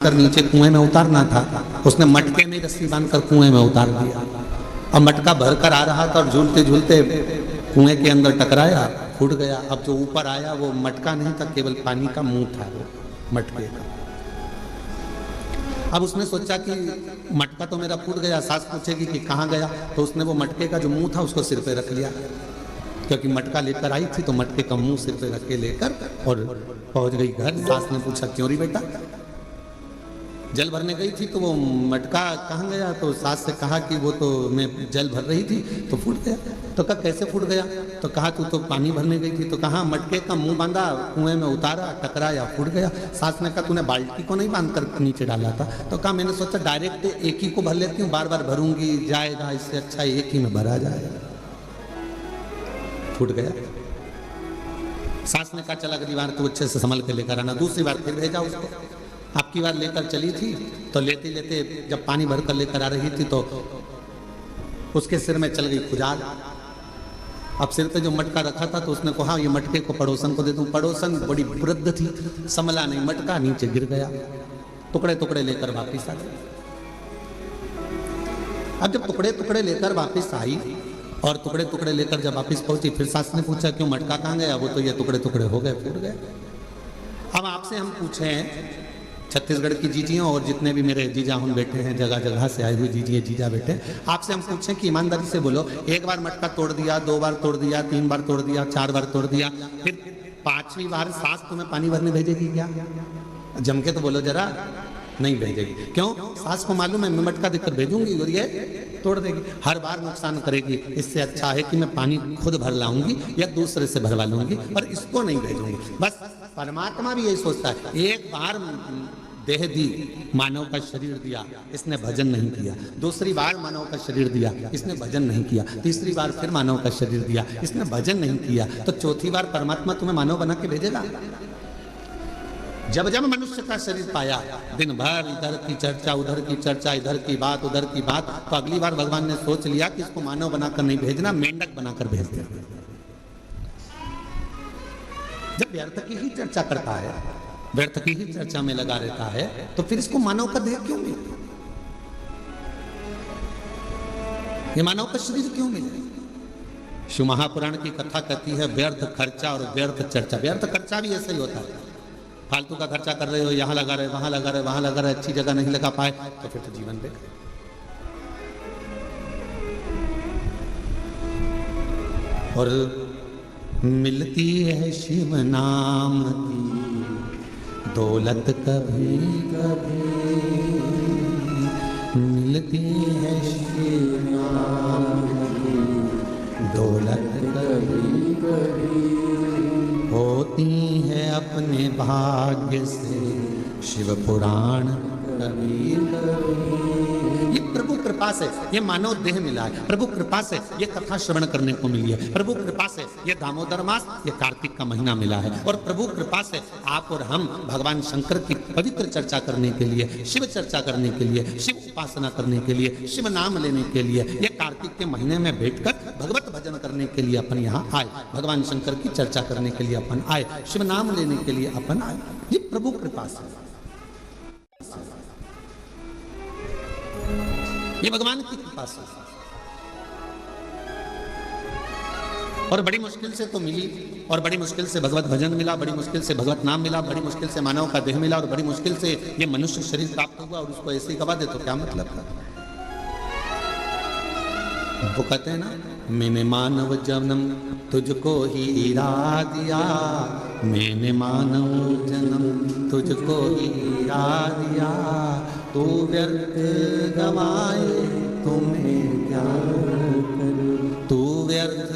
कर नीचे कुएं में उतारना था, उसने मटके में रस्सी बांधकर कुएं में उतार दिया। अब मटका भरकर आ रहा था और झूलते झूलते कुएं के अंदर टकराया, फूट गया। अब जो ऊपर आया वो मटका नहीं था, केवल पानी का मुंह था वो मटके का। अब उसने सोचा कि मटका तो मेरा फूट गया, सास पूछेगी कि कहाँ गया, तो उसने वो मटके का जो मुंह था उसको सिर पे रख लिया, क्योंकि मटका लेकर आई थी तो मटके का मुंह सिर पे रख के लेकर और पहुंच गई घर। सास ने पूछा क्यों री बेटा? जल भरने गई थी तो वो मटका कहाँ गया? तो सास से कहा कि वो तो मैं जल भर रही थी तो फूट गया। तो कहा कैसे फूट गया? तो कहा तू तो पानी भरने गई थी। तो कहा मटके का मुंह बांधा, कुएं में उतारा, टकराया, फूट गया। सास ने कहा तूने बाल्टी को नहीं बांध कर नीचे डाला था? तो कहा मैंने सोचा डायरेक्ट एक ही को भर लेती हूँ, बार बार भरूंगी जाएगा, इससे अच्छा एक ही में भरा जाएगा। फूट गया। सास ने कहा चल अगली बार तू अच्छे से संभल के लेकर आना। दूसरी बार फिर भेजा उसको। आपकी बार लेकर चली थी तो लेते लेते जब पानी भर कर लेकर आ रही थी तो उसके सिर में चल गई खुजाल। अब सिर पे जो मटका रखा था तो उसने कहा ये मटके को पड़ोसन को दे दूं। पड़ोसन बड़ी वृद्ध थी, संभला नहीं, मटका नीचे गिर गया, टुकड़े टुकड़े लेकर वापिस आ गई। अब जब टुकड़े टुकड़े लेकर वापिस आई और टुकड़े टुकड़े लेकर जब वापिस पहुंची, फिर सास ने पूछा क्यों मटका कहाँ गया? वो तो ये टुकड़े टुकड़े हो गए, फूट गए। अब आपसे हम पूछें, छत्तीसगढ़ की जीजियाँ और जितने भी मेरे जीजा हुन बैठे हैं, जगह जगह से आए हुए जीजिए जीजा बैठे, आपसे हम पूछें कि ईमानदारी से बोलो, एक बार मटका तोड़ दिया, 2 बार तोड़ दिया, 3 बार तोड़ दिया, 4 बार तोड़ दिया, फिर 5वीं बार सास तुम्हें पानी भरने भेजेगी क्या? जम के तो बोलो जरा, नहीं भेजेगी। क्यों? सास को मालूम है मैं मटका देकर भेजूंगी और ये तोड़ देगी, हर बार नुकसान करेगी। इससे अच्छा है कि मैं पानी खुद भर लाऊंगी या दूसरे से भरवा लूंगी और इसको नहीं भेजूंगी। बस परमात्मा भी यही सोचता है, एक बार देह दी, मानव का शरीर दिया, इसने भजन नहीं किया। दूसरी बार मानव का शरीर दिया, इसने भजन नहीं किया। तीसरी बार फिर मानव का शरीर दिया, इसने भजन नहीं किया। तो चौथी बार परमात्मा तुम्हें मानव बना के भेजेगा। जब जब मनुष्य का शरीर पाया, दिन भर इधर की चर्चा, उधर की चर्चा, इधर की बात, उधर की बात, तो अगली बार भगवान ने सोच लिया कि इसको मानव बनाकर नहीं भेजना, मेंढक बनाकर भेज दे। जब व्यर्थ की ही चर्चा करता है, व्यर्थ की ही चर्चा में लगा रहता है, तो फिर इसको मानव का देह क्यों मिले? ये मानव का शरीर क्यों मिले? शिव महापुराण की कथा कहती है व्यर्थ खर्चा और व्यर्थ चर्चा। व्यर्थ खर्चा भी ऐसा ही होता है, फालतू का खर्चा कर रहे हो, यहाँ लगा रहे, वहां लगा रहे, वहां लगा रहे, अच्छी जगह नहीं लगा पाए तो फिर तो जीवन बेकार। और मिलती है शिव नाम की दौलत कभी कभी, मिलती है शिव नाम की दौलत कभी कभी, होती है अपने भाग्य से शिव पुराण कभी कभी। ये प्रभु कृपा से ये मानव देह मिला है, प्रभु कृपा से ये कथा श्रवण करने को मिली है, प्रभु कृपा से ये दामोदर मास, ये कार्तिक का महीना मिला है, और प्रभु कृपा से आप और हम भगवान शंकर की पवित्र चर्चा करने के लिए, शिव चर्चा करने के लिए, शिव उपासना करने के लिए, शिव नाम लेने के लिए, ये कार्तिक के महीने में बैठकर भगवत भजन करने के लिए अपन यहाँ आए, भगवान शंकर की चर्चा करने के लिए अपन आए, शिव नाम लेने के लिए अपन आए। ये प्रभु कृपा से, ये भगवान की कृपा से। और बड़ी मुश्किल से तो मिली, और बड़ी मुश्किल से भगवत भजन मिला, बड़ी मुश्किल से भगवत नाम मिला, बड़ी मुश्किल से मानव का देह मिला, और बड़ी मुश्किल से ये मनुष्य शरीर प्राप्त हुआ, और उसको ऐसे ही गवा दे तो क्या मतलब था? वो कहते हैं ना, मैंने मानव जन्म तुझको ही इरा दिया, मैंने मानव जन्म तुझको ही इरा दिया, तू व्यर्थ गवाए तुम्हें क्या करूं, तू व्यर्थ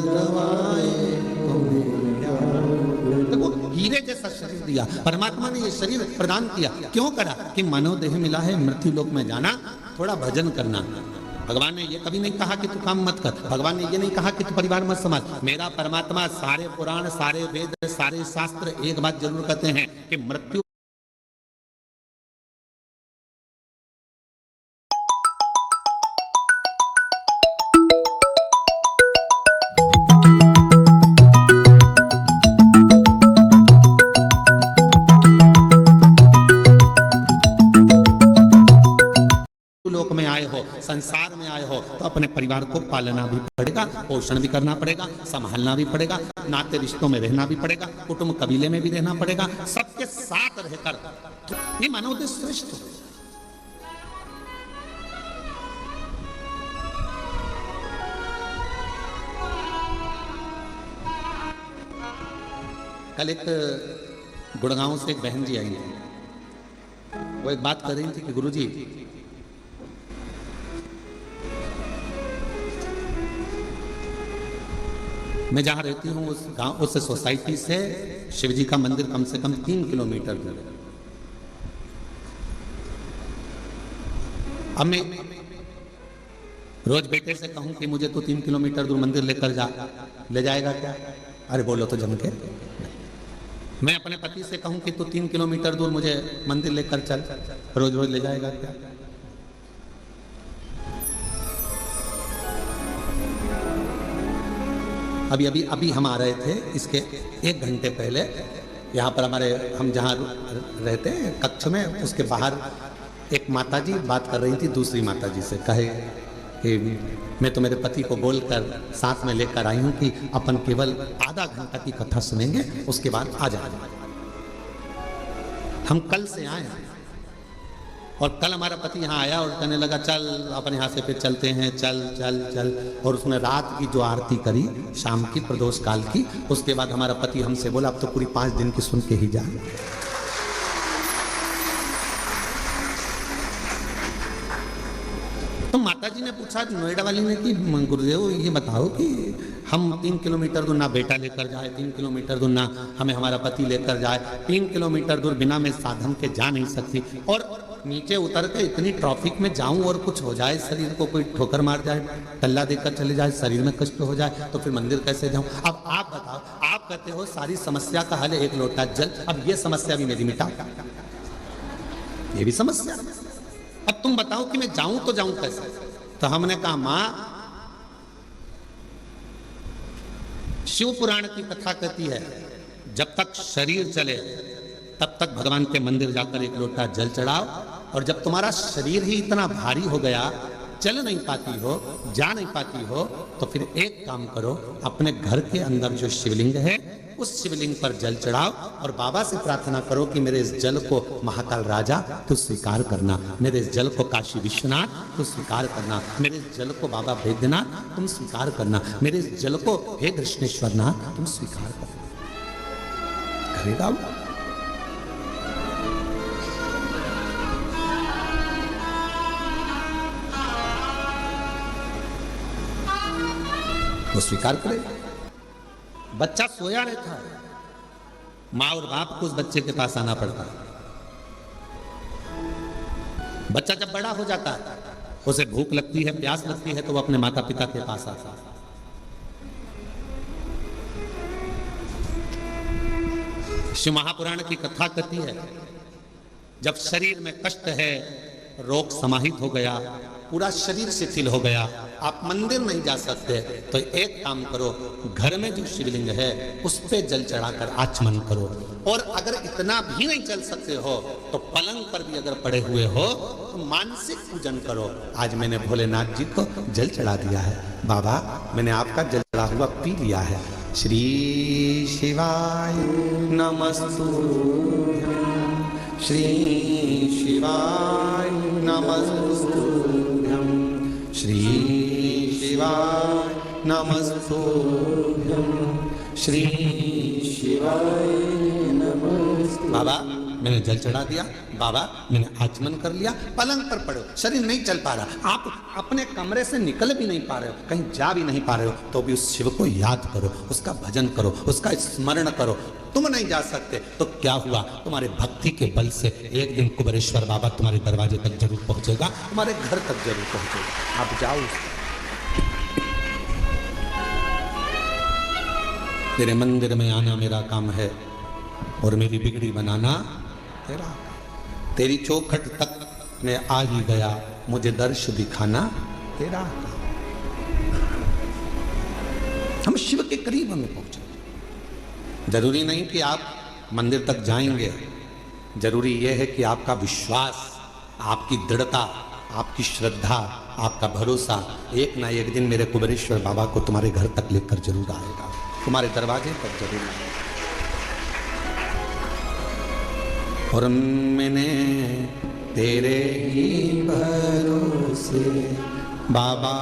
गवाए तुम्हें क्या करूं। देखो हीरे जैसा शरीर दिया परमात्मा ने, ये शरीर प्रदान किया क्यों करा? कि मानव देह मिला है, मृत्यु लोक में जाना, थोड़ा भजन करना। भगवान ने ये कभी नहीं कहा कि तू काम मत कर, भगवान ने ये नहीं कहा कि तू परिवार मत संभाल। मेरा परमात्मा सारे पुराण, सारे वेद, सारे शास्त्र एक बात जरूर कहते हैं कि मृत्यु संसार में आए हो तो अपने परिवार को पालना भी पड़ेगा, पोषण भी करना पड़ेगा, संभालना भी पड़ेगा, नाते रिश्तों में रहना भी पड़ेगा, कुटुंब कबीले में भी रहना पड़ेगा, सबके साथ रहकर ये मानव श्रेष्ठ हो। कल एक गुड़गांव से एक बहन जी आई थी, वो एक बात कर रही थी कि गुरुजी मैं जहां रहती हूं उस गांव, उस सोसाइटी से शिवजी का मंदिर कम से कम 3 किलोमीटर दूर है। अब मैं रोज बेटे से कहूं कि मुझे तो 3 किलोमीटर दूर मंदिर लेकर जा, ले जाएगा क्या? अरे बोलो तो जम के। मैं अपने पति से कहूं कि तू 3 किलोमीटर दूर मुझे मंदिर लेकर चल, रोज रोज ले जाएगा क्या? अभी हम आ रहे थे, इसके 1 घंटे पहले यहाँ पर हमारे, हम जहाँ रहते हैं कक्ष में, उसके बाहर एक माताजी बात कर रही थी दूसरी माताजी से, कहे कि मैं तो मेरे पति को बोलकर साथ में लेकर आई हूं कि अपन केवल आधा घंटा की कथा सुनेंगे, उसके बाद आ जाएंगे। हम कल से आए और कल हमारा पति यहाँ आया और कहने लगा चल अपन यहाँ से फिर चलते हैं, चल चल चल। और उसने रात की जो आरती करी शाम की प्रदोष काल की, उसके बाद हमारा पति हमसे बोला अब तो पूरी 5 दिन की सुन के ही जा। तो माता जी ने पूछा, नोएडा वाली ने कि गुरुदेव ये बताओ कि हम 3 किलोमीटर दूर ना बेटा लेकर जाए, 3 किलोमीटर दूर ना हमें हमारा पति लेकर जाए, 3 किलोमीटर दूर बिना मैं साधन के जा नहीं सकती, और नीचे उतर के इतनी ट्रैफिक में जाऊं और कुछ हो जाए, शरीर को कोई ठोकर मार जाए, टल्ला देकर चले जाए, शरीर में कष्ट हो जाए, तो फिर मंदिर कैसे जाऊं? अब आप बताओ, आप कहते हो सारी समस्या का हल 1 लोटा जल, अब ये समस्या भी मेरी मिटाओ, ये भी समस्या। अब तुम बताओ कि मैं जाऊं तो जाऊं कैसे? तो हमने कहा मां, शिव पुराण की कथा कहती है जब तक शरीर चले तब तक भगवान के मंदिर जाकर 1 लोटा जल चढ़ाओ, और जब तुम्हारा शरीर ही इतना भारी हो गया, चल नहीं पाती हो, जा नहीं पाती हो, तो फिर एक काम करो, अपने घर के अंदर जो शिवलिंग है उस शिवलिंग पर जल चढ़ाओ और बाबा से प्रार्थना करो कि मेरे इस जल को महाकाल राजा तू स्वीकार करना, मेरे इस जल को काशी विश्वनाथ तू स्वीकार करना, मेरे इस जल को बाबा वैद्यनाथ तुम स्वीकार करना, मेरे इस जल को हे कृष्णेश्वरनाथ तुम स्वीकार करना। करेगा वो स्वीकार करे। बच्चा सोया रहता है, माँ और बाप को उस बच्चे के पास आना पड़ता है। बच्चा जब बड़ा हो जाता है, उसे भूख लगती है, प्यास लगती है, तो वो अपने माता पिता के पास आता है। शिव महापुराण की कथा कहती है जब शरीर में कष्ट है, रोग समाहित हो गया, पूरा शरीर शिथिल हो गया, आप मंदिर नहीं जा सकते, तो एक काम करो, घर में जो शिवलिंग है उस पे जल चढ़ाकर आचमन करो। और अगर इतना भी नहीं चल सकते हो तो पलंग पर भी अगर पड़े हुए हो तो मानसिक पूजन करो। आज मैंने भोलेनाथ जी को जल चढ़ा दिया है, बाबा मैंने आपका जल चढ़ा हुआ पी लिया है। श्री शिवाय नमस्तुभ्यं, श्री शिवाय नमस्तुभ्यं, श्री शिवाय नमस्तुभ्यं, श्री शिवाय नमस्तुभ्यं। बाबा मैंने जल चढ़ा दिया, बाबा मैंने आचमन कर लिया, पलंग पर पड़े हो, शरीर नहीं चल पा रहा, आप अपने कमरे से निकल भी नहीं पा रहे हो, कहीं जा भी नहीं पा रहे हो, तो भी उस शिव को याद करो, उसका भजन करो, उसका स्मरण करो। तुम नहीं जा सकते तो क्या हुआ, तुम्हारे भक्ति के बल से एक दिन कुबेरेश्वर बाबा तुम्हारे दरवाजे तक जरूर पहुंचेगा, तुम्हारे घर तक जरूर पहुंचेगा। आप जाओ, तेरे मंदिर में आना मेरा काम है और मेरी बिगड़ी बनाना तेरा। तेरी चौखट तक मैं आ ही गया, मुझे दर्श दिखाना तेरा। हम शिव के करीब हमें पहुंचे। जरूरी नहीं कि आप मंदिर तक जाएंगे, जरूरी यह है कि आपका विश्वास, आपकी दृढ़ता, आपकी श्रद्धा, आपका भरोसा एक ना एक दिन मेरे कुबेरेश्वर बाबा को तुम्हारे घर तक लेकर जरूर आएगा, तुम्हारे दरवाजे तक जरूर आएगा। और मैंने तेरे ही भरोसे बाबा,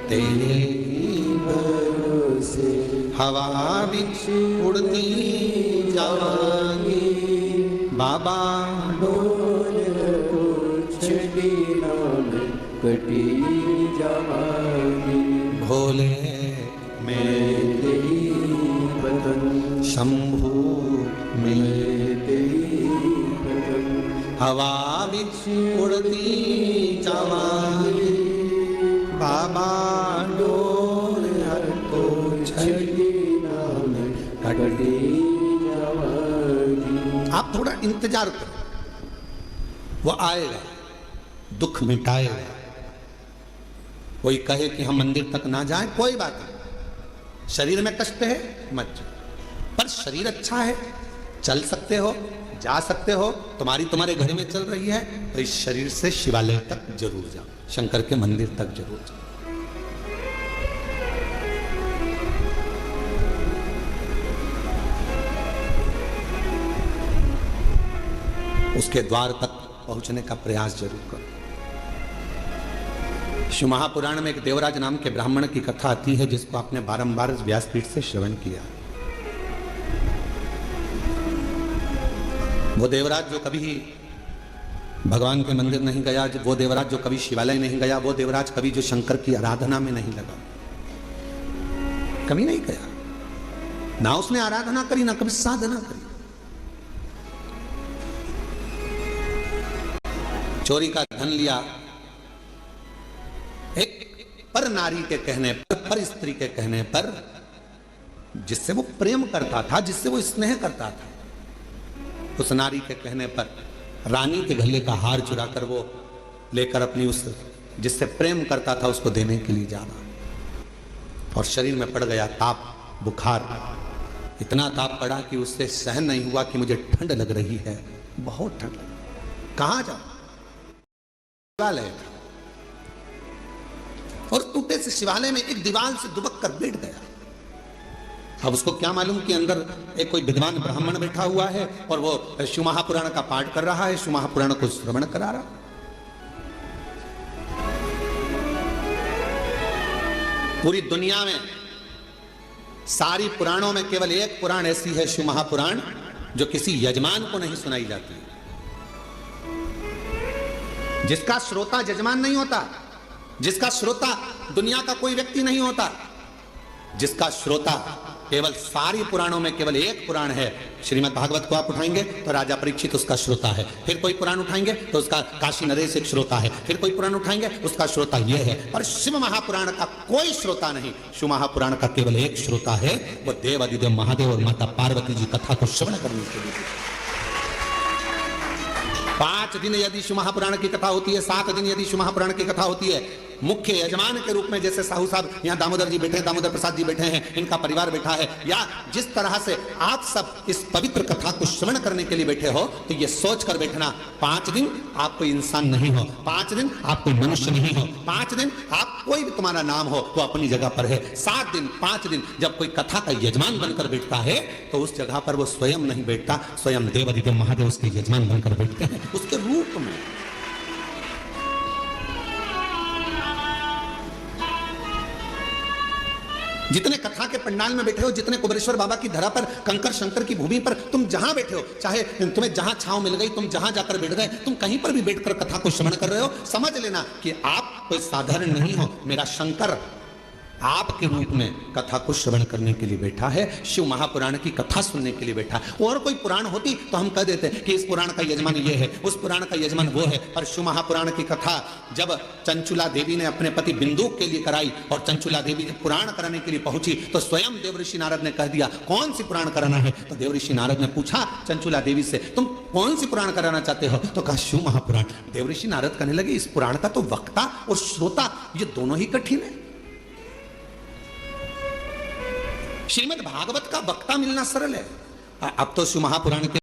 तेरे ही भरोसे हवा बिछ उड़ती जावांगी बाबा, डोल छड़ीना में कटी जावांगी। भोले मैं तेरी बदन, शंभु में तेरी बदन, हवा बिछ उड़ती जावांगी बाबा, डोल हर तो छड़ीना में कटी जावांगी। आप थोड़ा इंतजार करो, वो आएगा, दुख मिटाएगा। कोई कहे कि हम मंदिर तक ना जाएं, कोई बात नहीं, शरीर में कष्ट है मत जाओ, पर शरीर अच्छा है, चल सकते हो, जा सकते हो, तुम्हारे घर में चल रही है, तो इस शरीर से शिवालय तक जरूर जाओ, शंकर के मंदिर तक जरूर जाओ। उसके द्वार तक पहुंचने का प्रयास जरूर करो। शिव महापुराण में एक देवराज नाम के ब्राह्मण की कथा आती है, जिसको आपने बारंबार व्यासपीठ से श्रवण किया। वो देवराज जो कभी भगवान के मंदिर नहीं गया, वो देवराज जो कभी शिवालय नहीं गया, वो देवराज कभी जो शंकर की आराधना में नहीं लगा, कभी नहीं गया, ना उसने आराधना करी, ना कभी साधना करी। चोरी का धन लिया, एक पर नारी के कहने पर स्त्री के कहने पर, जिससे वो प्रेम करता था, जिससे वो स्नेह करता था, उस नारी के कहने पर रानी के गले का हार चुराकर वो लेकर अपनी उस जिससे प्रेम करता था उसको देने के लिए जाना, और शरीर में पड़ गया ताप, बुखार, इतना ताप पड़ा कि उससे सहन नहीं हुआ कि मुझे ठंड लग रही है, बहुत ठंड लग। कहां जाओ? शिवालय था, और टूटे से शिवालय में एक दीवार से दुबक कर बैठ गया। अब उसको क्या मालूम कि अंदर एक कोई विद्वान ब्राह्मण बैठा हुआ है और वो शिव महापुराण का पाठ कर रहा है, शिव महापुराण को श्रवण करा रहा। पूरी दुनिया में सारी पुराणों में केवल एक पुराण ऐसी है, शिव महापुराण, जो किसी यजमान को नहीं सुनाई जाती, जिसका श्रोता यजमान नहीं होता, जिसका श्रोता दुनिया का कोई व्यक्ति नहीं होता, जिसका श्रोता केवल सारी पुराणों में केवल एक पुराण है। श्रीमद् भागवत को आप उठाएंगे तो राजा परीक्षित उसका श्रोता है, फिर कोई पुराण उठाएंगे तो उसका काशी नरेश एक श्रोता है, फिर कोई पुराण उठाएंगे उसका श्रोता यह है, और शिव महापुराण का कोई श्रोता नहीं। शिव महापुराण का केवल एक श्रोता है, वो देव अधिदेव महादेव और माता पार्वती जी कथा को श्रवण करने के लिए। 5 दिन यदि शिव महापुराण की कथा होती है, 7 दिन यदि शिव महापुराण की कथा होती है, मुख्य यजमान के रूप में जैसे साहू साहब यहाँ दामोदर जी बैठे हैं, दामोदर प्रसाद जी बैठे हैं, इनका परिवार बैठा है, या जिस तरह से आप सब इस पवित्र कथा को श्रवण करने के लिए बैठे हो, तो ये सोच कर बैठना 5 दिन आप कोई इंसान नहीं हो, 5 दिन आप कोई मनुष्य नहीं हो, 5 दिन आप कोई भी तुम्हारा नाम हो तो अपनी जगह पर है। 7 दिन 5 दिन जब कोई कथा का यजमान बनकर बैठता है तो उस जगह पर वो स्वयं नहीं बैठता, स्वयं देव अधिदेव महादेव उसके यजमान बनकर बैठते हैं, उसके रूप में। जितने कथा के पंडाल में बैठे हो, जितने कुबेरेश्वर बाबा की धरा पर, कंकर शंकर की भूमि पर तुम जहां बैठे हो, चाहे तुम्हें जहां छांव मिल गई, तुम जहां जाकर बैठ गए, तुम कहीं पर भी बैठकर कथा को श्रवण कर रहे हो, समझ लेना कि आप कोई साधारण नहीं हो। मेरा शंकर आपके रूप में कथा को श्रवण करने के लिए बैठा है, शिव महापुराण की कथा सुनने के लिए बैठा है। और कोई पुराण होती तो हम कह देते कि इस पुराण का यजमान ये है, उस पुराण का यजमान वो है, पर शिव महापुराण की कथा जब चंचुला देवी ने अपने पति बिंदुक के लिए कराई और चंचुला देवी जब पुराण कराने के लिए पहुंची तो स्वयं देवऋषि नारद ने कह दिया कौन सी पुराण कराना है। तो देवऋषि नारद ने पूछा चंचुला देवी से, तुम कौन सी पुराण कराना चाहते हो? तो कहा शिव महापुराण। देवऋषि नारद कहने लगे इस पुराण का तो वक्ता और श्रोता ये दोनों ही कठिन है। श्रीमद् भागवत का वक्ता मिलना सरल है। अब तो शिव महापुराण के